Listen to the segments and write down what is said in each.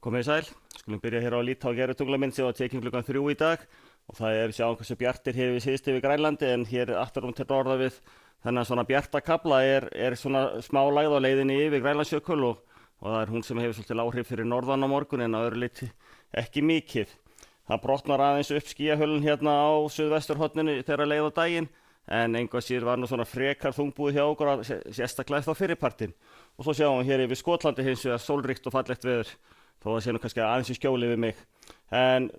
Komið þið sæl, skulum byrja hér á að líta á gervitunglamynd sem var tekin klukkan 3 í dag og það er sjáum hversu bjartir hér við syðst yfir Grænlandi en hér aftur til norða við þennan svona bjarta kafla er svona smá lægð á leiðinni yfir Grænlandsjökul og það er hún sem hefur svolítið áhrif fyrir norðan á morgun en að öðru leyti ekki mikið. Það brotnar aðeins upp skýjahölun hérna á suðvesturhorninu þegar leið á daginn en engu að síður var nú svona frekar þungbúið hjá okkur sérstaklega þá fyrirpartinn. Og svo sjáum við hér yfir Skotlandi hins vegar sólríkt og fallegt veður. Þó það sé nú kannski aðeins í skjóli við mig. En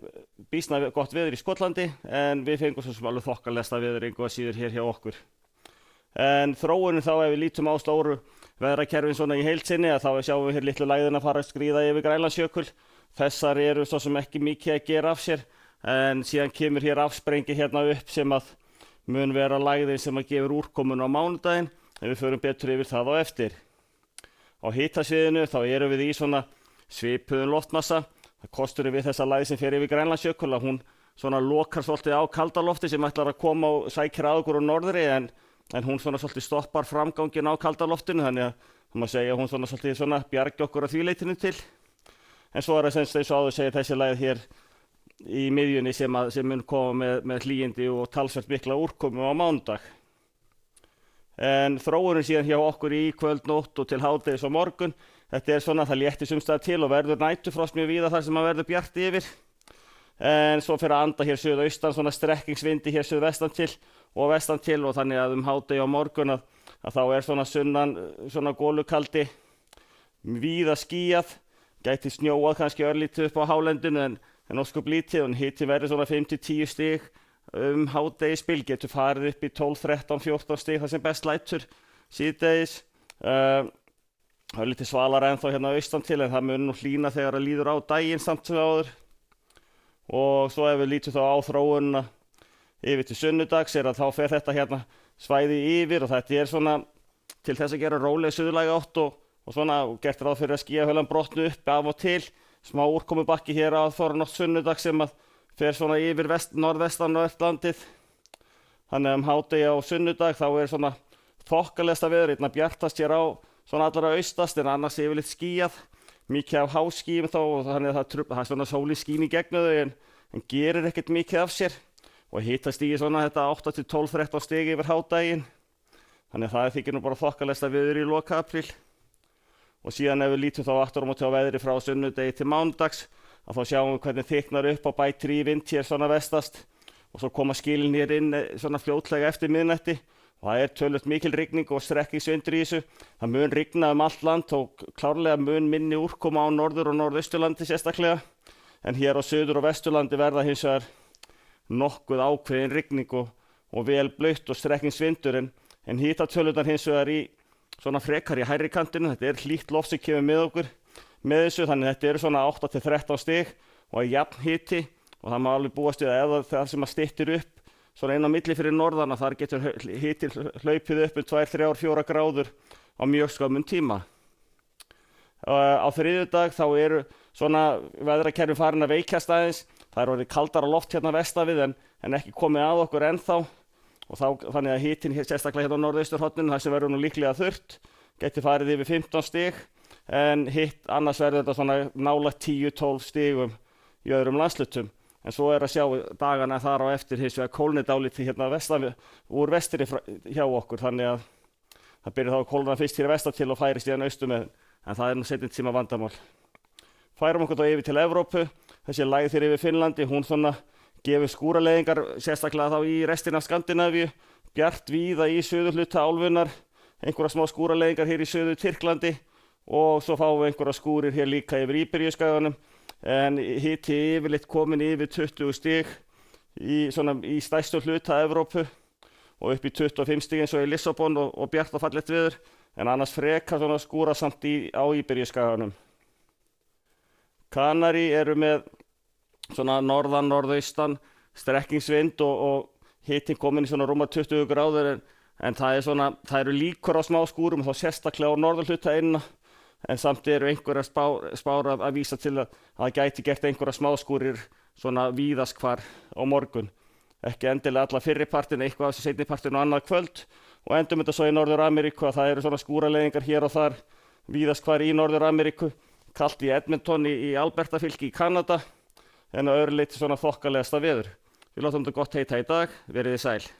býsna gott veður í Skotlandi en við fengum svo sem alveg þokkalesta veður engu að síður hér hjá okkur. En þróunin þá ef við lítum á stóru veðrakerfin svona í heild sinni að þá sjáum við hér litlu lægðina fara að skríða yfir Grænlandsjökul. Þessar eru svo sem ekki mikið að gera af sér en síðan kemur hér afsprengi hérna upp sem að mun vera lægðin sem að gefur úrkomun á mánudaginn en við förum betur yfir það á eftir. Á hitasviðinu þá erum við í svona svipuðum loftmassa. Það kostur við þessa lægð sem fer yfir Grænlandsjökul að hún svona lokar svolítið á kaldalofti sem ætlar að koma og sækir að okkur úr norðri en hún svona svolítið stoppar framgangin á kaldaloftinu þannig að það má segja að hún svona svolítið svona bjargi okkur að því leitinu til. En svo það semst eins og áður segja þessi lægð hér í miðjunni sem mun koma með hlýindi og talsvert mikla úrkomu á mánudag. En þróunin síðan hjá okkur í kvöld, nótt og til hádegis og morgun. Þetta svona það léttir sumstaðar til og verður næturfrost mjög víða þar sem að verður bjart yfir. En svo fyrir að anda hér suðaustan svona strekkingsvindi hér suðvestan til og vestan til og þannig að hádegi á morgun að þá svona sunnan svona golukaldi víða skýjað. Gæti snjóað kannski örlítið upp á hálendinu en ósköp lítið og hiti verður svona 5-10 stig hádegisbil getur farið upp í 12, 13, 14 stig þar sem best lætur síðdegis. Það er lítið svalara ennþá hérna austan til en það mun nú hlýna þegar það líður á daginn samt sem áður. Og svo ef við lítum þá á þróunina yfir til sunnudags að þá fer þetta hérna svæði yfir og þetta svona til þess að gera róleg suðlæga átt og svona gert ráð fyrir að skýjahölan brotnu upp af og til. Smá úrkomubakki hér á þorranótt sunnudag sem að fer svona yfir norðvestan og landið. Þannig að hádegi á sunnudag þá svona þokkalegasta veður, einna bjartast hér á svona allra austast en annars yfirleitt skýjað. Mikið af háskýjum þá og þannig að það er svona sólin skín í gegnum þau en gerir ekkert mikið af sér. Og hitastigi svona þetta 8-12, 13 stig yfir hádaginn. Þannig að það þykir nú bara þokkalegasta veður í loka apríl. Og síðan ef við lítum þá aftur á móti á veðri frá sunnudegi til mánudags að þá sjáum við hvernig þyknar upp og bætir í vind hér svona vestast og svo koma skilin hér inn svona fljótlega eftir miðnætti og það töluvert mikil rigning og strekkingsvindur í þessu. Það mun rigna allt land og klárlega mun minni úrkoma á norður og norðausturlandi sérstaklega en hér á suður og vesturlandi verða hins vegar nokkuð ákveðin rigning og vel blautt og strekkingsvindur en hitatölurnar hins vegar í svona frekar í hærri kantinu. Þetta hlýtt loft sem kemur með okkur með þessu þannig þetta eru svona 8-13 stig og jafn hiti og það má alveg búast við að ef það sem að styttir upp svona inn á milli fyrir norðan að þar getur hiti hlaupið upp 2, 3, 4 gráður á mjög skömmum tíma. Á þriðjudag þá eru svona veðrakerfi farin að veikjast aðeins. Það er orðið kaldara loft hérna vestavið en ekki komið að okkur ennþá og þannig að hitin sérstaklega hérna á norðausturhorninu þar sem verður nú líklega þurrt geti farið yfir 15 stig en annars verður þetta svona nálægt 10-12 stigum í öðrum landslutum. En svo að sjá dagana þar á eftir hins vegar kólni dálítið hérna úr vestri hjá okkur þannig að það byrjar þá að kólna fyrst hér vestan til og færist síðan austur með en það er nú seinni tíma vandamál. Færum okkur þá yfir til Evrópu. Þessi lægð hér yfir Finnlandi hún svona gefur skúraleiðingar sérstaklega þá í restina af Skandinavíu, bjart víða í suðurhluta álfunnar, einhverja smá skúraleiðingar hér í suður Tyrklandi og svo fáum við einhverja skúrir hér líka yfir Íberíuskaganum en hiti yfirleitt komin yfir 20 stig í stærstu hluta Evrópu og upp í 25 stig eins og í Lissabon og bjart og fallegt veður en annars frekar svona skúra samt á Íberíuskaganum. Kanarí eru með svona norðan, norðaustan, strekkingsvind og hitin komin í svona rúma 20 gráður en það eru líkur á smá skúrum þá sérstaklega á norðurhluta einna en samt eru einhverja spár að vísa til að það gæti gert einhverja smáskúrir svona víðast hvar á morgun. Ekki endilega alla fyrripartin, eitthvað af þessi seinnipartin og annað kvöld og endum þetta svo í Norður-Ameríku að það eru svona skúraleiðingar hér og þar víðast hvar í Norður-Ameríku. kalt í Edmonton í Alberta fylki í Kanada, en að öðru leyti svona þokkalegasta veður. Við látum þetta gott heita í dag, verið þið sæl.